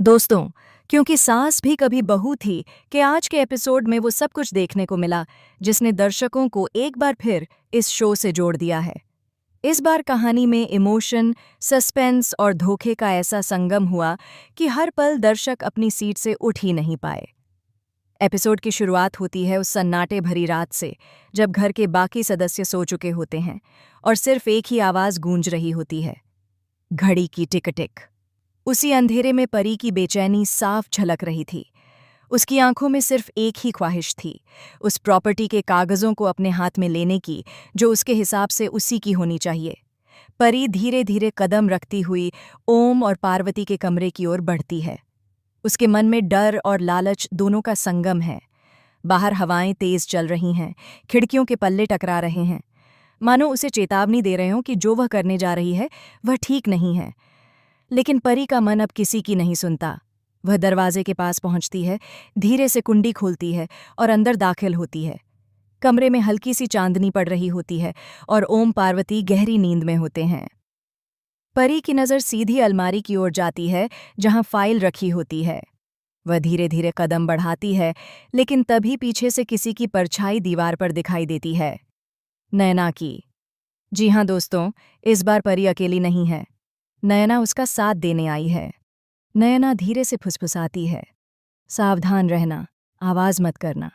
दोस्तों, क्योंकि सास भी कभी बहू थी कि आज के एपिसोड में वो सब कुछ देखने को मिला जिसने दर्शकों को एक बार फिर इस शो से जोड़ दिया है। इस बार कहानी में इमोशन, सस्पेंस और धोखे का ऐसा संगम हुआ कि हर पल दर्शक अपनी सीट से उठ ही नहीं पाए। एपिसोड की शुरुआत होती है उस सन्नाटे भरी रात से, जब घर के बाकी सदस्य सो चुके होते हैं और सिर्फ एक ही आवाज़ गूंज रही होती है, घड़ी की टिक टिक। उसी अंधेरे में परी की बेचैनी साफ झलक रही थी। उसकी आंखों में सिर्फ एक ही ख्वाहिश थी, उस प्रॉपर्टी के कागजों को अपने हाथ में लेने की, जो उसके हिसाब से उसी की होनी चाहिए। परी धीरे धीरे कदम रखती हुई ओम और पार्वती के कमरे की ओर बढ़ती है। उसके मन में डर और लालच दोनों का संगम है। बाहर हवाएं तेज चल रही हैं, खिड़कियों के पल्ले टकरा रहे हैं, मानो उसे चेतावनी दे रहे हों कि जो वह करने जा रही है वह ठीक नहीं है। लेकिन परी का मन अब किसी की नहीं सुनता। वह दरवाजे के पास पहुंचती है, धीरे से कुंडी खोलती है और अंदर दाखिल होती है। कमरे में हल्की सी चांदनी पड़ रही होती है और ओम पार्वती गहरी नींद में होते हैं। परी की नज़र सीधी अलमारी की ओर जाती है जहां फाइल रखी होती है। वह धीरे धीरे कदम बढ़ाती है, लेकिन तभी पीछे से किसी की परछाई दीवार पर दिखाई देती है। नयना की। जी हाँ दोस्तों, इस बार परी अकेली नहीं है। नयना उसका साथ देने आई है। नयना धीरे से फुसफुसाती है, सावधान रहना, आवाज़ मत करना।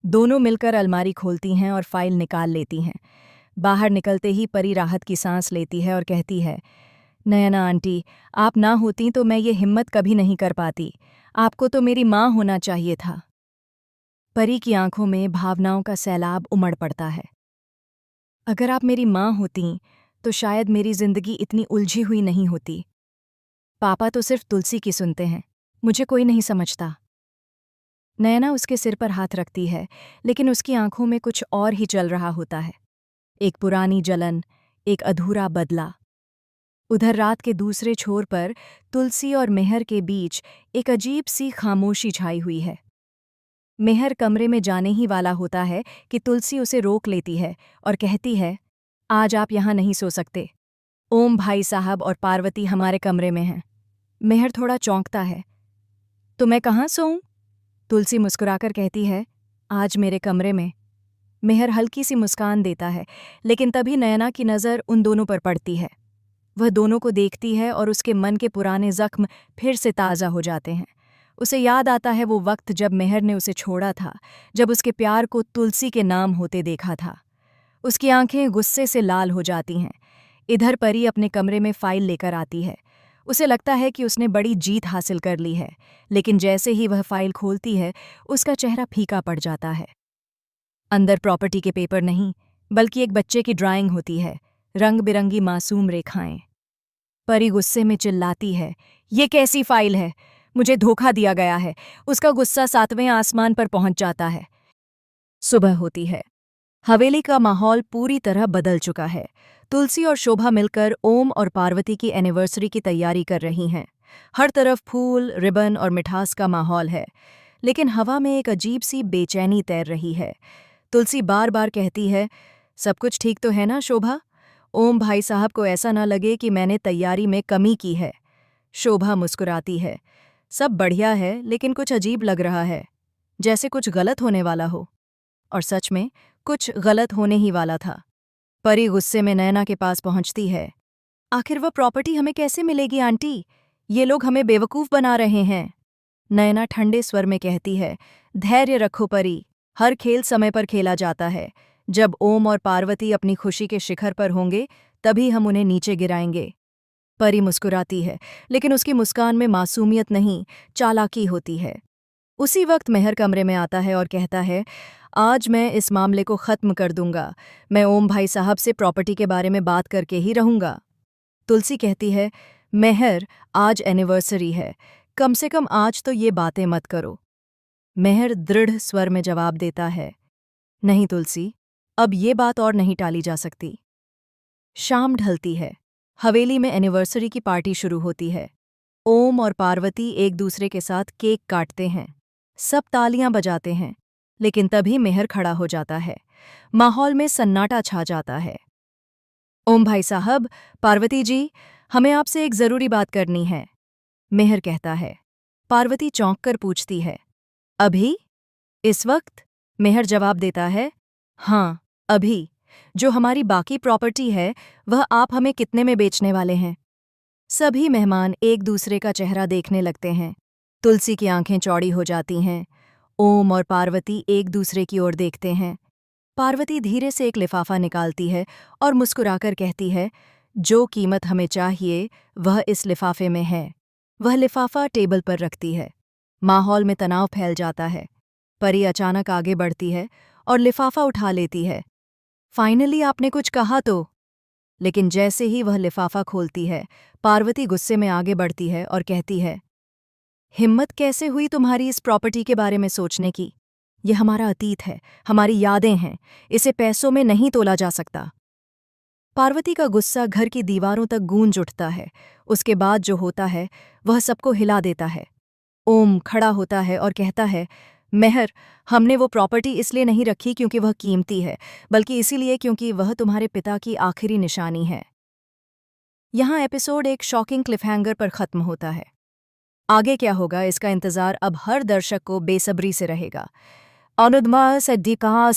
दोनों मिलकर अलमारी खोलती हैं और फाइल निकाल लेती हैं। बाहर निकलते ही परी राहत की सांस लेती है और कहती है, नयना आंटी, आप ना होती तो मैं ये हिम्मत कभी नहीं कर पाती। आपको तो मेरी माँ होना चाहिए था। परी की आंखों में भावनाओं का सैलाब उमड़ पड़ता है। अगर आप मेरी माँ होती तो शायद मेरी जिंदगी इतनी उलझी हुई नहीं होती। पापा तो सिर्फ तुलसी की सुनते हैं, मुझे कोई नहीं समझता। नयना उसके सिर पर हाथ रखती है, लेकिन उसकी आंखों में कुछ और ही चल रहा होता है। एक पुरानी जलन, एक अधूरा बदला। उधर रात के दूसरे छोर पर तुलसी और मेहर के बीच एक अजीब सी खामोशी छाई हुई है। मेहर कमरे में जाने ही वाला होता है कि तुलसी उसे रोक लेती है और कहती है, आज आप यहाँ नहीं सो सकते। ओम भाई साहब और पार्वती हमारे कमरे में हैं। मेहर थोड़ा चौंकता है। तो मैं कहाँ सोऊं? तुलसी मुस्कुराकर कहती है, आज मेरे कमरे में। मेहर हल्की सी मुस्कान देता है, लेकिन तभी नयना की नज़र उन दोनों पर पड़ती है। वह दोनों को देखती है और उसके मन के पुराने जख्म फिर से ताज़ा हो जाते हैं। उसे याद आता है वो वक्त जब मेहर ने उसे छोड़ा था, जब उसके प्यार को तुलसी के नाम होते देखा था। उसकी आंखें गुस्से से लाल हो जाती हैं। इधर परी अपने कमरे में फाइल लेकर आती है। उसे लगता है कि उसने बड़ी जीत हासिल कर ली है, लेकिन जैसे ही वह फाइल खोलती है, उसका चेहरा फीका पड़ जाता है। अंदर प्रॉपर्टी के पेपर नहीं, बल्कि एक बच्चे की ड्राइंग होती है, रंग बिरंगी मासूम रेखाएं। परी गुस्से में चिल्लाती है, ये कैसी फाइल है? मुझे धोखा दिया गया है। उसका गुस्सा 7वें आसमान पर पहुंच जाता है। सुबह होती है। हवेली का माहौल पूरी तरह बदल चुका है। तुलसी और शोभा मिलकर ओम और पार्वती की एनिवर्सरी की तैयारी कर रही हैं। हर तरफ फूल, रिबन और मिठास का माहौल है, लेकिन हवा में एक अजीब सी बेचैनी तैर रही है। तुलसी बार बार कहती है, सब कुछ ठीक तो है ना शोभा? ओम भाई साहब को ऐसा ना लगे कि मैंने तैयारी में कमी की है। शोभा मुस्कुराती है, सब बढ़िया है, लेकिन कुछ अजीब लग रहा है, जैसे कुछ गलत होने वाला हो। और सच में कुछ गलत होने ही वाला था। परी गुस्से में नयना के पास पहुंचती है। आखिर वह प्रॉपर्टी हमें कैसे मिलेगी आंटी? ये लोग हमें बेवकूफ़ बना रहे हैं। नयना ठंडे स्वर में कहती है, धैर्य रखो परी, हर खेल समय पर खेला जाता है। जब ओम और पार्वती अपनी खुशी के शिखर पर होंगे, तभी हम उन्हें नीचे गिराएंगे। परी मुस्कुराती है, लेकिन उसकी मुस्कान में मासूमियत नहीं, चालाकी होती है। उसी वक्त मेहर कमरे में आता है और कहता है, आज मैं इस मामले को ख़त्म कर दूंगा। मैं ओम भाई साहब से प्रॉपर्टी के बारे में बात करके ही रहूंगा। तुलसी कहती है, मेहर, आज एनिवर्सरी है, कम से कम आज तो ये बातें मत करो। मेहर दृढ़ स्वर में जवाब देता है, नहीं तुलसी, अब ये बात और नहीं टाली जा सकती। शाम ढलती है। हवेली में एनिवर्सरी की पार्टी शुरू होती है। ओम और पार्वती एक दूसरे के साथ केक काटते हैं। सब तालियां बजाते हैं, लेकिन तभी मेहर खड़ा हो जाता है। माहौल में सन्नाटा छा जाता है। ओम भाई साहब, पार्वती जी, हमें आपसे एक ज़रूरी बात करनी है, मेहर कहता है। पार्वती चौंक कर पूछती है, अभी? इस वक्त? मेहर जवाब देता है, हाँ, अभी। जो हमारी बाकी प्रॉपर्टी है वह आप हमें कितने में बेचने वाले हैं? सभी मेहमान एक दूसरे का चेहरा देखने लगते हैं। तुलसी की आंखें चौड़ी हो जाती हैं। ओम और पार्वती एक दूसरे की ओर देखते हैं। पार्वती धीरे से एक लिफाफा निकालती है और मुस्कुराकर कहती है, जो कीमत हमें चाहिए वह इस लिफाफे में है। वह लिफाफा टेबल पर रखती है। माहौल में तनाव फैल जाता है। परी अचानक आगे बढ़ती है और लिफाफा उठा लेती है। फाइनली आपने कुछ कहा तो। लेकिन जैसे ही वह लिफाफा खोलती है, पार्वती गुस्से में आगे बढ़ती है और कहती है, हिम्मत कैसे हुई तुम्हारी इस प्रॉपर्टी के बारे में सोचने की? ये हमारा अतीत है, हमारी यादें हैं, इसे पैसों में नहीं तोला जा सकता। पार्वती का गुस्सा घर की दीवारों तक गूंज उठता है। उसके बाद जो होता है वह सबको हिला देता है। ओम खड़ा होता है और कहता है, मेहर, हमने वो प्रॉपर्टी इसलिए नहीं रखी क्योंकि वह कीमती है, बल्कि इसीलिए क्योंकि वह तुम्हारे पिता की आखिरी निशानी है। यहाँ एपिसोड एक शॉकिंग क्लिफहैंगर पर खत्म होता है। आगे क्या होगा इसका इंतजार अब हर दर्शक को बेसब्री से रहेगा। अनुदमा सद्दी कहाँ